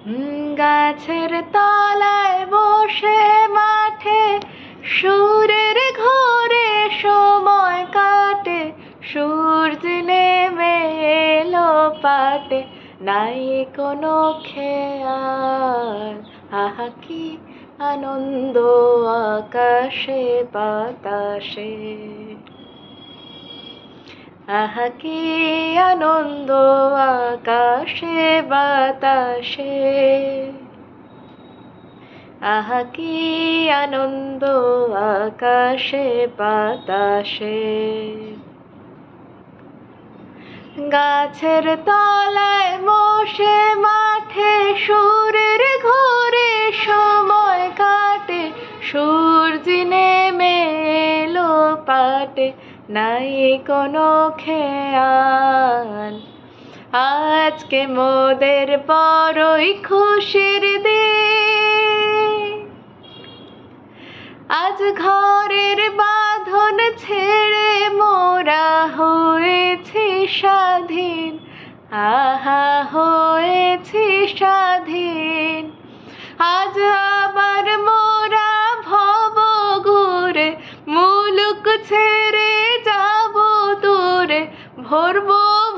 গাছের তলায় বসে মাঠে সুরের ঘোরে সময় কাটে, সূর্য নেমে এলো পাটে, নাই কোনো খেয়াল। আহা কি আনন্দ আকাশে বাতাসে, আহা কি আনন্দ আকাশে বাতাসে, আহা কি আনন্দ আকাশে বাতাসে। গাছের তলায় বসে মাঠে সুরের ঘোরে সময় কাটে, সূর্য নেমে এলো পাটে, নাই কোনো খেয়াল। আজকে মোদের বড়ই খুশির দিন, আজ ঘরের বাঁধন ছেড়ে মোরা হয়েছি স্বাধীন, আহা হয়েছি স্বাধীন। আজ আবার মোরা ভব ঘুরে মুলুক ছেড়ে যাব দূরে, ভরব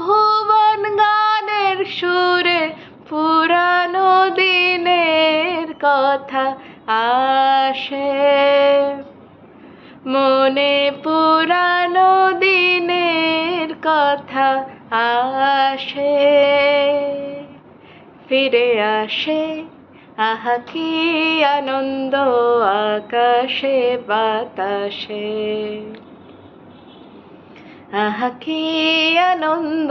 ভুবন গানের সুরে, পুরানো দিনের কথা আসে মনে, পুরানো দিনের কথা আসে, ফিরে আসে। আহা কি আনন্দ আকাশে বাতাসে, আহা কি আনন্দ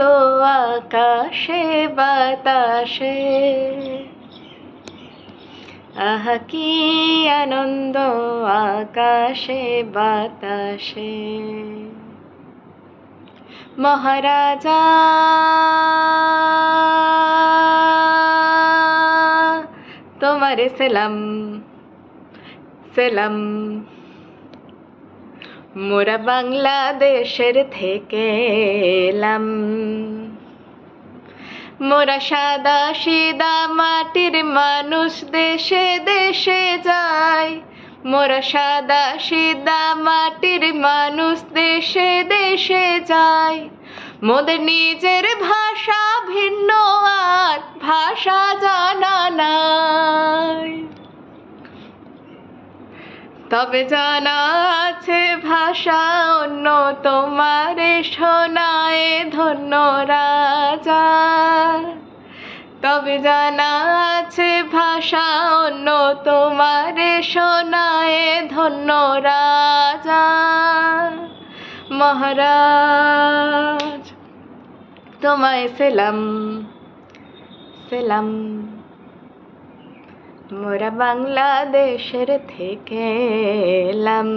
আকাশে বাতাসে, আহা কি আনন্দ আকাশে বাতাসে। মহারাজা তোমারে সেলাম সেলাম, মোরা বাংলাদেশের থেকে এলাম, মোরা সাদা সিদা মাটির মানুষ দেশে দেশে যায়, মোরা সাদা সিদা মাটির মানুষ দেশে দেশে যায়। মোদের নিজের ভাষা ভিন্ন আর ভাষা জানা নাই, তবে জানা আছে ভাষা অন্য তোমারে শোনায় ধন্য রাজা, তবে জানা আছে ভাষা অন্য তোমারে শোনায় ধন্য রাজা। মহারাজ তোমায় সেলাম সেলাম, মোরা বাংলাদেশের থেকে এলাম।